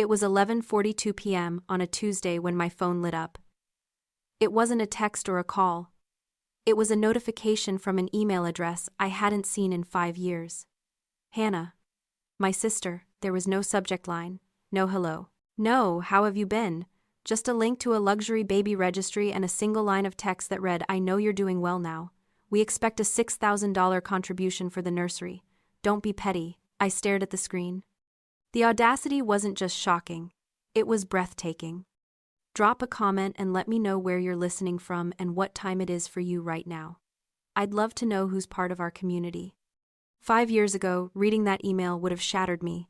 It was 11:42 p.m. on a Tuesday when my phone lit up. It wasn't a text or a call. It was a notification from an email address I hadn't seen in 5 years. Hannah. My sister. There was no subject line, no hello. No, how have you been? Just a link to a luxury baby registry and a single line of text that read, I know you're doing well now. We expect a $6,000 contribution for the nursery. Don't be petty. I stared at the screen. The audacity wasn't just shocking. It was breathtaking. Drop a comment and let me know where you're listening from and what time it is for you right now. I'd love to know who's part of our community. 5 years ago, reading that email would have shattered me.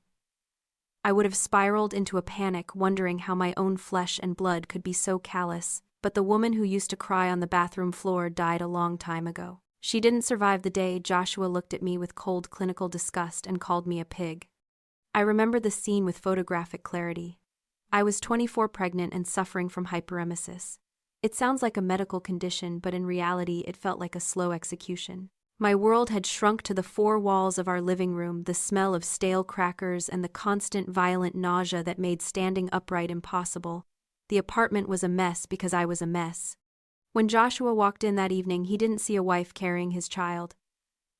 I would have spiraled into a panic, wondering how my own flesh and blood could be so callous, but the woman who used to cry on the bathroom floor died a long time ago. She didn't survive the day Joshua looked at me with cold clinical disgust and called me a pig. I remember the scene with photographic clarity. I was 24, pregnant and suffering from hyperemesis. It sounds like a medical condition, but in reality it felt like a slow execution. My world had shrunk to the 4 walls of our living room, the smell of stale crackers and the constant violent nausea that made standing upright impossible. The apartment was a mess because I was a mess. When Joshua walked in that evening, he didn't see a wife carrying his child.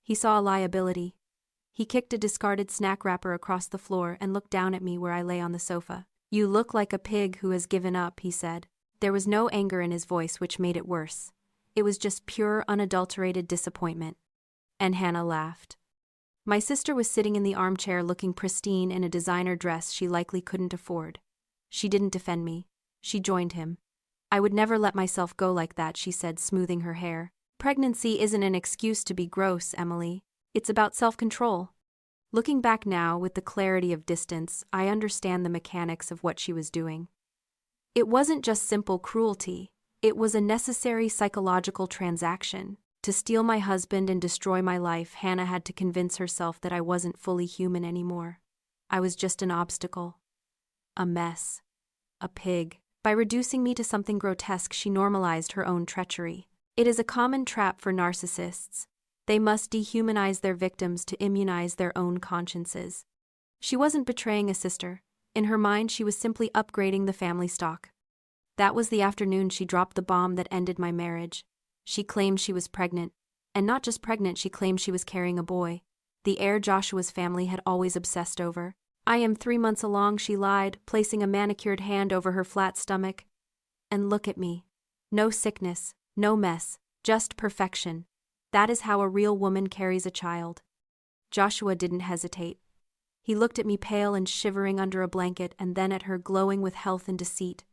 He saw a liability. He kicked a discarded snack wrapper across the floor and looked down at me where I lay on the sofa. You look like a pig who has given up, he said. There was no anger in his voice, which made it worse. It was just pure, unadulterated disappointment. And Hannah laughed. My sister was sitting in the armchair looking pristine in a designer dress she likely couldn't afford. She didn't defend me. She joined him. I would never let myself go like that, she said, smoothing her hair. Pregnancy isn't an excuse to be gross, Emily. It's about self-control. Looking back now, with the clarity of distance, I understand the mechanics of what she was doing. It wasn't just simple cruelty. It was a necessary psychological transaction. To steal my husband and destroy my life, Hannah had to convince herself that I wasn't fully human anymore. I was just an obstacle. A mess. A pig. By reducing me to something grotesque, she normalized her own treachery. It is a common trap for narcissists. They must dehumanize their victims to immunize their own consciences. She wasn't betraying a sister. In her mind, she was simply upgrading the family stock. That was the afternoon she dropped the bomb that ended my marriage. She claimed she was pregnant. And not just pregnant, she claimed she was carrying a boy. The heir Joshua's family had always obsessed over. I am 3 months along, she lied, placing a manicured hand over her flat stomach. And look at me. No sickness, no mess, just perfection. That is how a real woman carries a child. Joshua didn't hesitate. He looked at me pale and shivering under a blanket, and then at her glowing with health and deceit.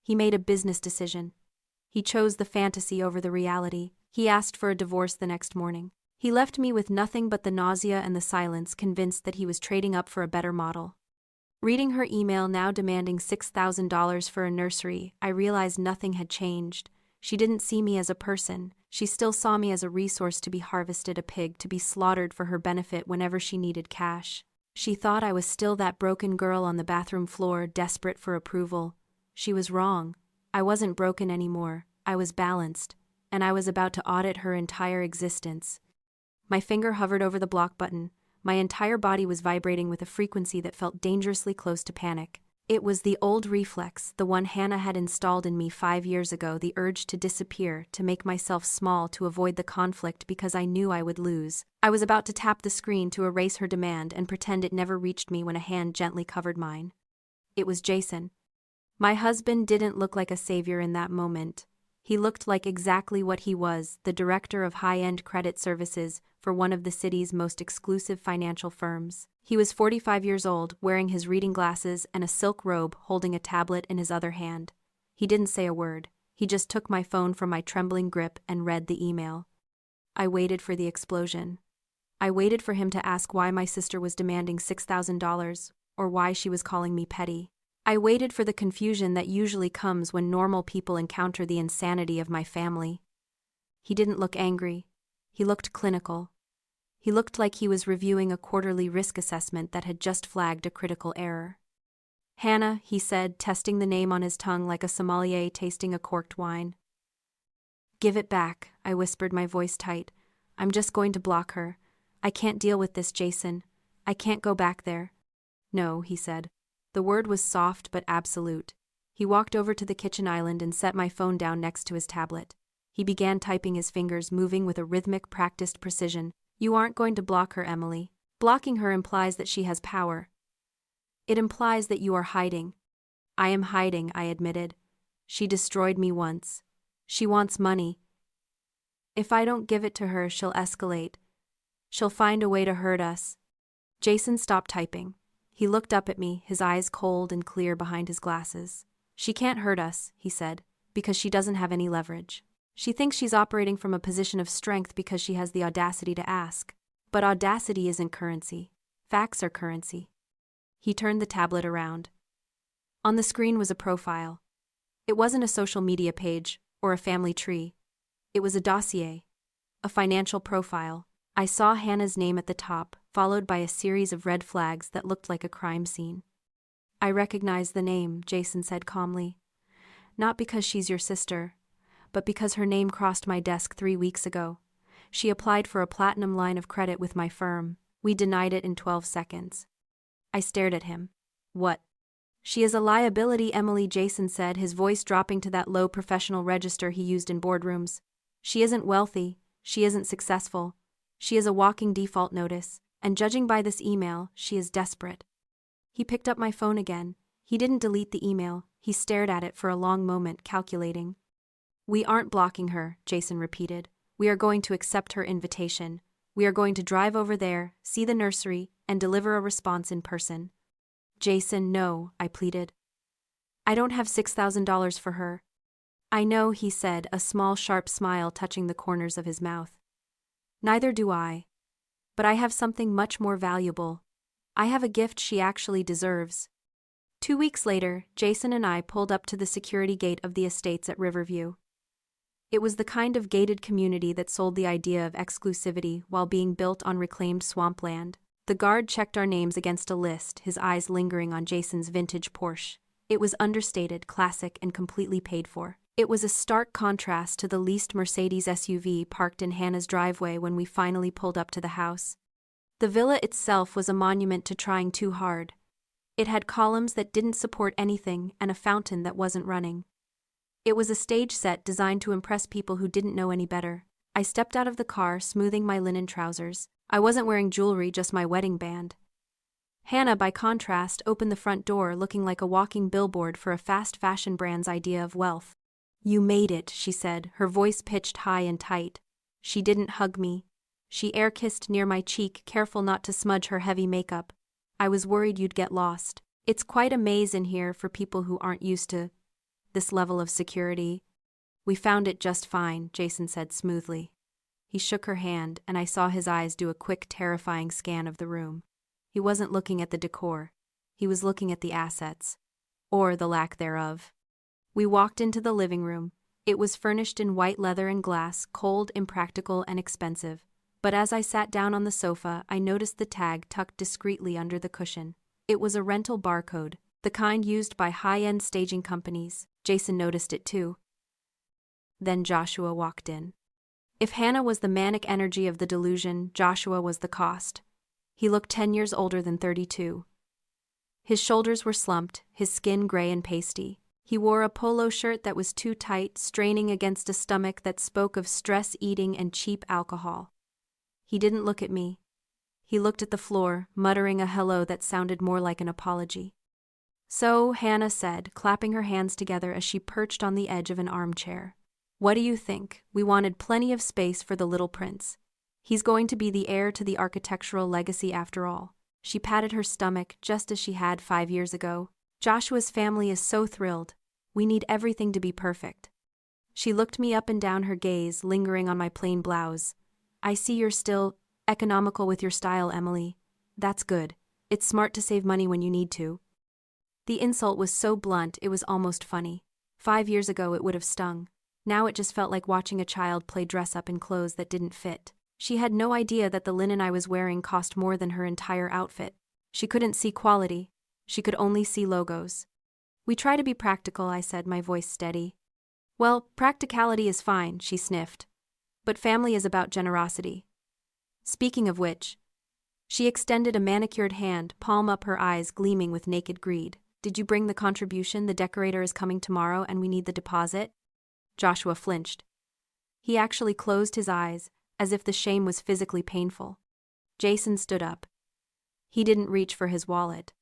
He made a business decision. He chose the fantasy over the reality. He asked for a divorce the next morning. He left me with nothing but the nausea and the silence, convinced that he was trading up for a better model. Reading her email now demanding $6,000 for a nursery, I realized nothing had changed. She didn't see me as a person. She still saw me as a resource to be harvested, a pig to be slaughtered for her benefit whenever she needed cash. She thought I was still that broken girl on the bathroom floor, desperate for approval. She was wrong. I wasn't broken anymore. I was balanced, and I was about to audit her entire existence. My finger hovered over the block button. My entire body was vibrating with a frequency that felt dangerously close to panic. It was the old reflex, the one Hannah had installed in me 5 years ago, the urge to disappear, to make myself small, to avoid the conflict because I knew I would lose. I was about to tap the screen to erase her demand and pretend it never reached me when a hand gently covered mine. It was Jason. My husband didn't look like a savior in that moment. He looked like exactly what he was, the director of high-end credit services for one of the city's most exclusive financial firms. He was 45 years old, wearing his reading glasses and a silk robe, holding a tablet in his other hand. He didn't say a word. He just took my phone from my trembling grip and read the email. I waited for the explosion. I waited for him to ask why my sister was demanding $6,000, or why she was calling me petty. I waited for the confusion that usually comes when normal people encounter the insanity of my family. He didn't look angry. He looked clinical. He looked like he was reviewing a quarterly risk assessment that had just flagged a critical error. Hannah, he said, testing the name on his tongue like a sommelier tasting a corked wine. Give it back, I whispered, my voice tight. I'm just going to block her. I can't deal with this, Jason. I can't go back there. No, he said. The word was soft but absolute. He walked over to the kitchen island and set my phone down next to his tablet. He began typing, his fingers moving with a rhythmic, practiced precision. You aren't going to block her, Emily. Blocking her implies that she has power. It implies that you are hiding. I am hiding, I admitted. She destroyed me once. She wants money. If I don't give it to her, she'll escalate. She'll find a way to hurt us. Jason stopped typing. He looked up at me, his eyes cold and clear behind his glasses. She can't hurt us, he said, because she doesn't have any leverage. She thinks she's operating from a position of strength because she has the audacity to ask. But audacity isn't currency. Facts are currency. He turned the tablet around. On the screen was a profile. It wasn't a social media page or a family tree. It was a dossier, a financial profile. I saw Hannah's name at the top, followed by a series of red flags that looked like a crime scene. I recognize the name, Jason said calmly. Not because she's your sister, but because her name crossed my desk 3 weeks ago. She applied for a platinum line of credit with my firm. We denied it in 12 seconds. I stared at him. What? She is a liability, Emily, Jason said, his voice dropping to that low professional register he used in boardrooms. She isn't wealthy. She isn't successful. She is a walking default notice, and judging by this email, she is desperate. He picked up my phone again. He didn't delete the email. He stared at it for a long moment, calculating. We aren't blocking her, Jason repeated. We are going to accept her invitation. We are going to drive over there, see the nursery, and deliver a response in person. Jason, no, I pleaded. I don't have $6,000 for her. I know, he said, a small sharp smile touching the corners of his mouth. Neither do I. But I have something much more valuable. I have a gift she actually deserves. 2 weeks later, Jason and I pulled up to the security gate of the estates at Riverview. It was the kind of gated community that sold the idea of exclusivity while being built on reclaimed swampland. The guard checked our names against a list, his eyes lingering on Jason's vintage Porsche. It was understated, classic, and completely paid for. It was a stark contrast to the leased Mercedes SUV parked in Hannah's driveway when we finally pulled up to the house. The villa itself was a monument to trying too hard. It had columns that didn't support anything and a fountain that wasn't running. It was a stage set designed to impress people who didn't know any better. I stepped out of the car, smoothing my linen trousers. I wasn't wearing jewelry, just my wedding band. Hannah, by contrast, opened the front door looking like a walking billboard for a fast fashion brand's idea of wealth. You made it, she said, her voice pitched high and tight. She didn't hug me. She air-kissed near my cheek, careful not to smudge her heavy makeup. I was worried you'd get lost. It's quite a maze in here for people who aren't used to this level of security. We found it just fine, Jason said smoothly. He shook her hand, and I saw his eyes do a quick, terrifying scan of the room. He wasn't looking at the decor. He was looking at the assets. Or the lack thereof. We walked into the living room. It was furnished in white leather and glass, cold, impractical, and expensive. But as I sat down on the sofa, I noticed the tag tucked discreetly under the cushion. It was a rental barcode, the kind used by high-end staging companies. Jason noticed it too. Then Joshua walked in. If Hannah was the manic energy of the delusion, Joshua was the cost. He looked 10 years older than 32. His shoulders were slumped, his skin gray and pasty. He wore a polo shirt that was too tight, straining against a stomach that spoke of stress eating and cheap alcohol. He didn't look at me. He looked at the floor, muttering a hello that sounded more like an apology. So, Hannah said, clapping her hands together as she perched on the edge of an armchair. What do you think? We wanted plenty of space for the little prince. He's going to be the heir to the architectural legacy after all. She patted her stomach just as she had 5 years ago. Joshua's family is so thrilled. We need everything to be perfect. She looked me up and down, her gaze lingering on my plain blouse. I see you're still economical with your style, Emily. That's good. It's smart to save money when you need to. The insult was so blunt it was almost funny. 5 years ago it would have stung. Now it just felt like watching a child play dress-up in clothes that didn't fit. She had no idea that the linen I was wearing cost more than her entire outfit. She couldn't see quality. She could only see logos. We try to be practical, I said, my voice steady. Well, practicality is fine, she sniffed. But family is about generosity. Speaking of which, She extended a manicured hand, palm up, her eyes gleaming with naked greed. Did you bring the contribution? The decorator is coming tomorrow and we need the deposit. Joshua flinched. He actually closed his eyes, as if the shame was physically painful. Jason stood up. He didn't reach for his wallet.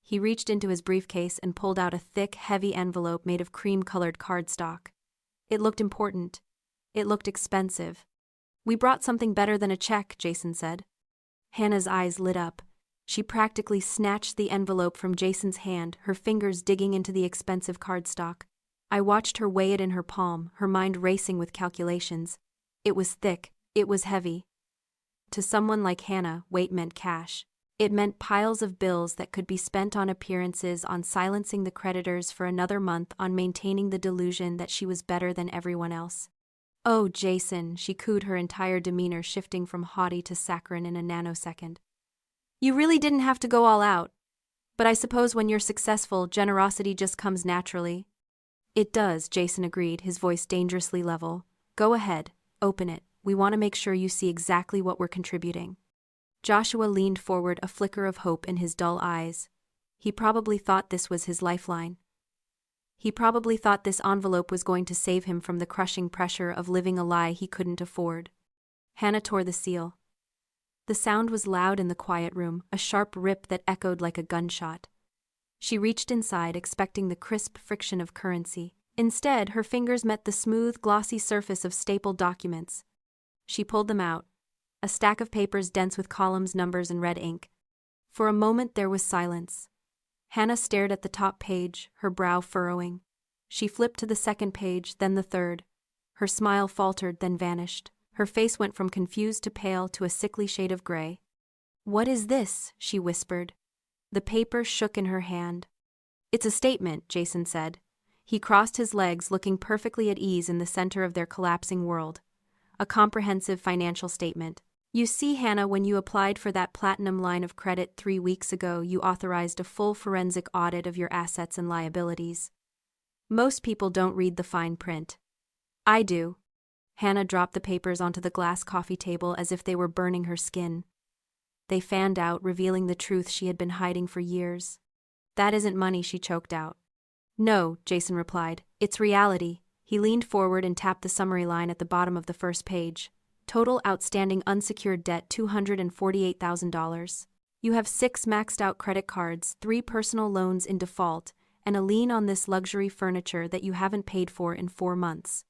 He reached into his briefcase and pulled out a thick, heavy envelope made of cream-colored cardstock. It looked important. It looked expensive. We brought something better than a check, Jason said. Hannah's eyes lit up. She practically snatched the envelope from Jason's hand, her fingers digging into the expensive cardstock. I watched her weigh it in her palm, her mind racing with calculations. It was thick. It was heavy. To someone like Hannah, weight meant cash. It meant piles of bills that could be spent on appearances, on silencing the creditors for another month, on maintaining the delusion that she was better than everyone else. Oh, Jason, she cooed, her entire demeanor shifting from haughty to saccharine in a nanosecond. You really didn't have to go all out. But I suppose when you're successful, generosity just comes naturally. It does, Jason agreed, his voice dangerously level. Go ahead, open it. We want to make sure you see exactly what we're contributing. Joshua leaned forward, a flicker of hope in his dull eyes. He probably thought this was his lifeline. He probably thought this envelope was going to save him from the crushing pressure of living a lie he couldn't afford. Hannah tore the seal. The sound was loud in the quiet room, a sharp rip that echoed like a gunshot. She reached inside, expecting the crisp friction of currency. Instead, her fingers met the smooth, glossy surface of stapled documents. She pulled them out. A stack of papers dense with columns, numbers, and red ink. For a moment there was silence. Hannah stared at the top page, her brow furrowing. She flipped to the second page, then the third. Her smile faltered, then vanished. Her face went from confused to pale to a sickly shade of gray. What is this? She whispered. The paper shook in her hand. It's a statement, Jason said. He crossed his legs, looking perfectly at ease in the center of their collapsing world. A comprehensive financial statement. You see, Hannah, when you applied for that platinum line of credit 3 weeks ago, you authorized a full forensic audit of your assets and liabilities. Most people don't read the fine print. I do. Hannah dropped the papers onto the glass coffee table as if they were burning her skin. They fanned out, revealing the truth she had been hiding for years. That isn't money, she choked out. No, Jason replied. It's reality. He leaned forward and tapped the summary line at the bottom of the first page. Total outstanding unsecured debt $248,000. You have 6 maxed-out credit cards, 3 personal loans in default, and a lien on this luxury furniture that you haven't paid for in 4 months.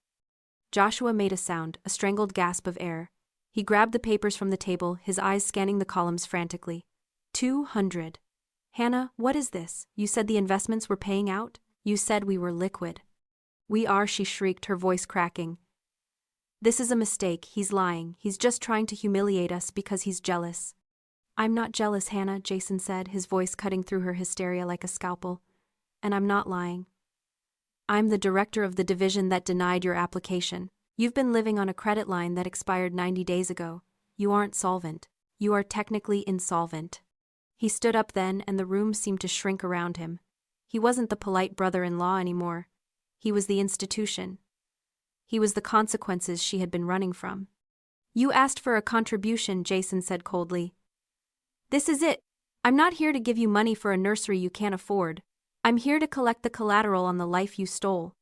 Joshua made a sound, a strangled gasp of air. He grabbed the papers from the table, his eyes scanning the columns frantically. 200. Hannah, what is this? You said the investments were paying out? You said we were liquid. We are, she shrieked, her voice cracking. This is a mistake. He's lying. He's just trying to humiliate us because he's jealous. I'm not jealous, Hannah, Jason said, his voice cutting through her hysteria like a scalpel. And I'm not lying. I'm the director of the division that denied your application. You've been living on a credit line that expired 90 days ago. You aren't solvent. You are technically insolvent. He stood up then, and the room seemed to shrink around him. He wasn't the polite brother-in-law anymore. He was the institution. He was the consequences she had been running from. You asked for a contribution, Jason said coldly. This is it. I'm not here to give you money for a nursery you can't afford. I'm here to collect the collateral on the life you stole.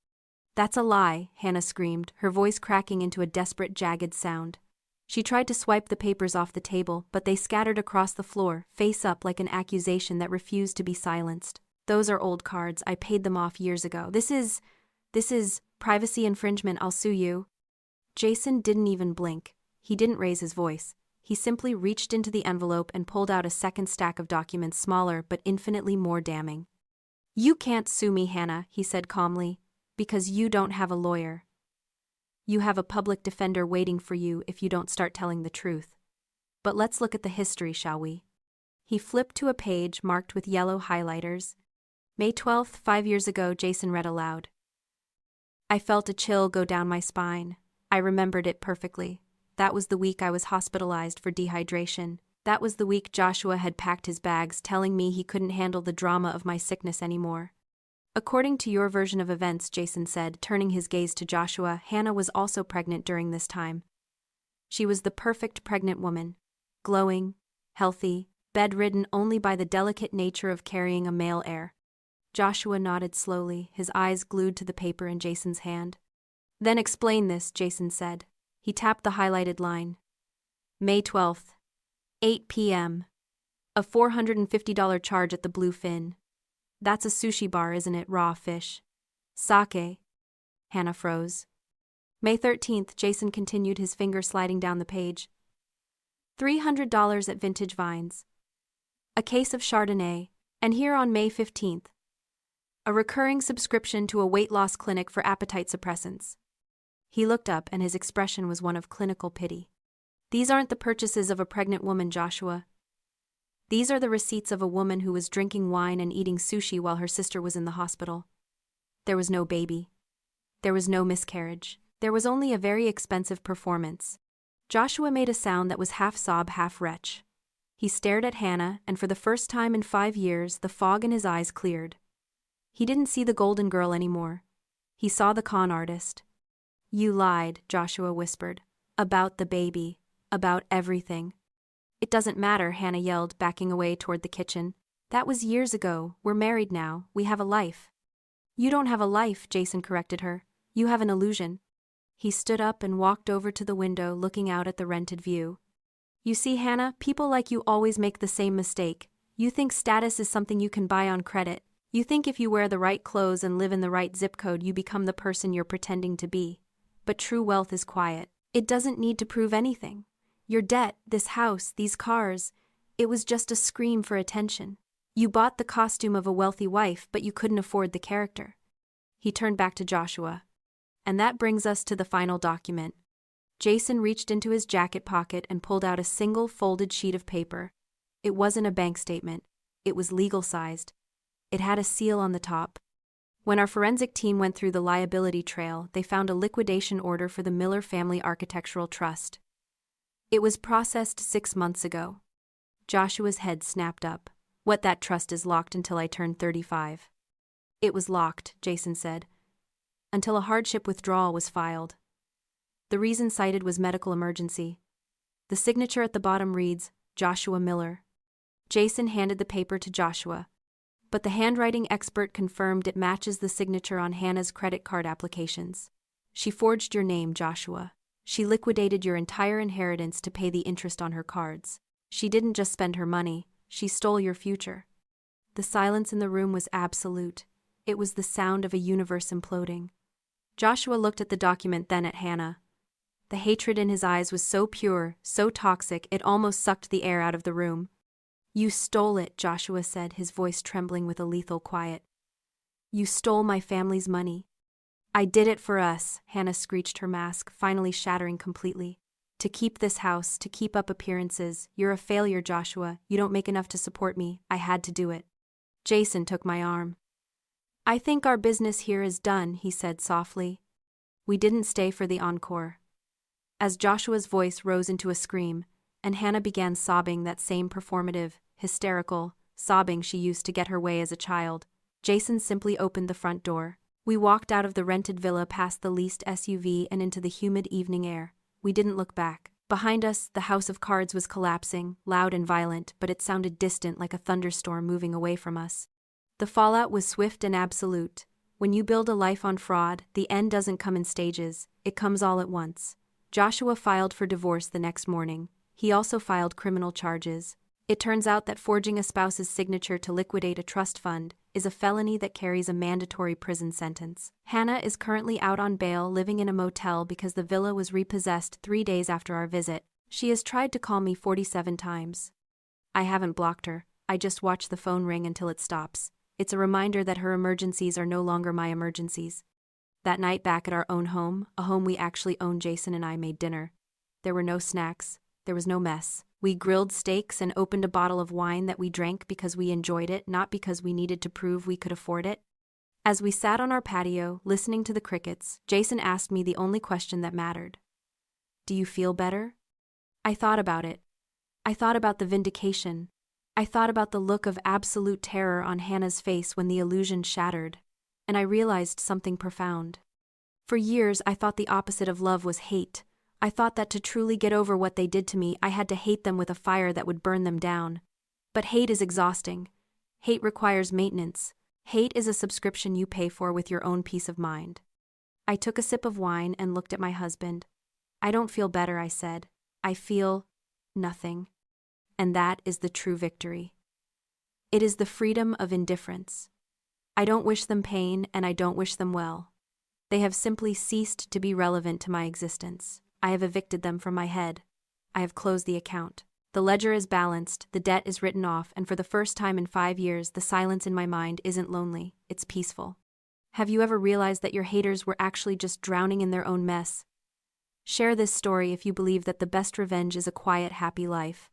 That's a lie, Hannah screamed, her voice cracking into a desperate, jagged sound. She tried to swipe the papers off the table, but they scattered across the floor, face up, like an accusation that refused to be silenced. Those are old cards. I paid them off years ago. This is privacy infringement. I'll sue you. Jason didn't even blink. He didn't raise his voice. He simply reached into the envelope and pulled out a second stack of documents, smaller but infinitely more damning. You can't sue me, Hannah, he said calmly, because you don't have a lawyer. You have a public defender waiting for you if you don't start telling the truth. But let's look at the history, shall we? He flipped to a page marked with yellow highlighters. May 12th, 5 years ago, Jason read aloud. I felt a chill go down my spine. I remembered it perfectly. That was the week I was hospitalized for dehydration. That was the week Joshua had packed his bags, telling me he couldn't handle the drama of my sickness anymore. According to your version of events, Jason said, turning his gaze to Joshua, Hannah was also pregnant during this time. She was the perfect pregnant woman. Glowing, healthy, bedridden only by the delicate nature of carrying a male heir. Joshua nodded slowly, his eyes glued to the paper in Jason's hand. Then explain this, Jason said. He tapped the highlighted line. May 12th, 8 p.m. A $450 charge at the Bluefin. That's a sushi bar, isn't it? Raw fish. Sake. Hannah froze. May 13th, Jason continued, his finger sliding down the page. $300 at Vintage Vines. A case of Chardonnay. And here on May 15th. A recurring subscription to a weight loss clinic for appetite suppressants. He looked up and his expression was one of clinical pity. These aren't the purchases of a pregnant woman, Joshua. These are the receipts of a woman who was drinking wine and eating sushi while her sister was in the hospital. There was no baby. There was no miscarriage. There was only a very expensive performance. Joshua made a sound that was half sob, half retch. He stared at Hannah, and for the first time in 5 years, the fog in his eyes cleared. He didn't see the golden girl anymore. He saw the con artist. You lied, Joshua whispered. About the baby. About everything. It doesn't matter, Hannah yelled, backing away toward the kitchen. That was years ago. We're married now. We have a life. You don't have a life, Jason corrected her. You have an illusion. He stood up and walked over to the window, looking out at the rented view. You see, Hannah, people like you always make the same mistake. You think status is something you can buy on credit. You think if you wear the right clothes and live in the right zip code, you become the person you're pretending to be. But true wealth is quiet. It doesn't need to prove anything. Your debt, this house, these cars, it was just a scream for attention. You bought the costume of a wealthy wife, but you couldn't afford the character. He turned back to Joshua. And that brings us to the final document. Jason reached into his jacket pocket and pulled out a single folded sheet of paper. It wasn't a bank statement. It was legal-sized. It had a seal on the top. When our forensic team went through the liability trail, they found a liquidation order for the Miller Family Architectural Trust. It was processed 6 months ago. Joshua's head snapped up. What, that trust is locked until I turn 35? It was locked, Jason said, until a hardship withdrawal was filed. The reason cited was medical emergency. The signature at the bottom reads, Joshua Miller. Jason handed the paper to Joshua, but the handwriting expert confirmed it matches the signature on Hannah's credit card applications. She forged your name, Joshua. She liquidated your entire inheritance to pay the interest on her cards. She didn't just spend her money, she stole your future. The silence in the room was absolute. It was the sound of a universe imploding. Joshua looked at the document, then at Hannah. The hatred in his eyes was so pure, so toxic, it almost sucked the air out of the room. You stole it, Joshua said, his voice trembling with a lethal quiet. You stole my family's money. I did it for us, Hannah screeched, her mask finally shattering completely. To keep this house, to keep up appearances. You're a failure, Joshua. You don't make enough to support me. I had to do it. Jason took my arm. I think our business here is done, he said softly. We didn't stay for the encore. As Joshua's voice rose into a scream, and Hannah began sobbing, that same performative, hysterical sobbing she used to get her way as a child, Jason simply opened the front door. We walked out of the rented villa, past the leased SUV, and into the humid evening air. We didn't look back. Behind us, the house of cards was collapsing, loud and violent, but it sounded distant, like a thunderstorm moving away from us. The fallout was swift and absolute. When you build a life on fraud, the end doesn't come in stages, it comes all at once. Joshua filed for divorce the next morning. He also filed criminal charges. It turns out that forging a spouse's signature to liquidate a trust fund is a felony that carries a mandatory prison sentence. Hannah is currently out on bail, living in a motel because the villa was repossessed 3 days after our visit. She has tried to call me 47 times. I haven't blocked her. I just watch the phone ring until it stops. It's a reminder that her emergencies are no longer my emergencies. That night back at our own home, a home we actually own, Jason and I made dinner. There were no snacks. There was no mess. We grilled steaks and opened a bottle of wine that we drank because we enjoyed it, not because we needed to prove we could afford it. As we sat on our patio, listening to the crickets, Jason asked me the only question that mattered. Do you feel better? I thought about it. I thought about the vindication. I thought about the look of absolute terror on Hannah's face when the illusion shattered. And I realized something profound. For years, I thought the opposite of love was hate. I thought that to truly get over what they did to me, I had to hate them with a fire that would burn them down. But hate is exhausting. Hate requires maintenance. Hate is a subscription you pay for with your own peace of mind. I took a sip of wine and looked at my husband. I don't feel better, I said. I feel nothing. And that is the true victory. It is the freedom of indifference. I don't wish them pain and I don't wish them well. They have simply ceased to be relevant to my existence. I have evicted them from my head. I have closed the account. The ledger is balanced, the debt is written off, and for the first time in 5 years, the silence in my mind isn't lonely, it's peaceful. Have you ever realized that your haters were actually just drowning in their own mess? Share this story if you believe that the best revenge is a quiet, happy life.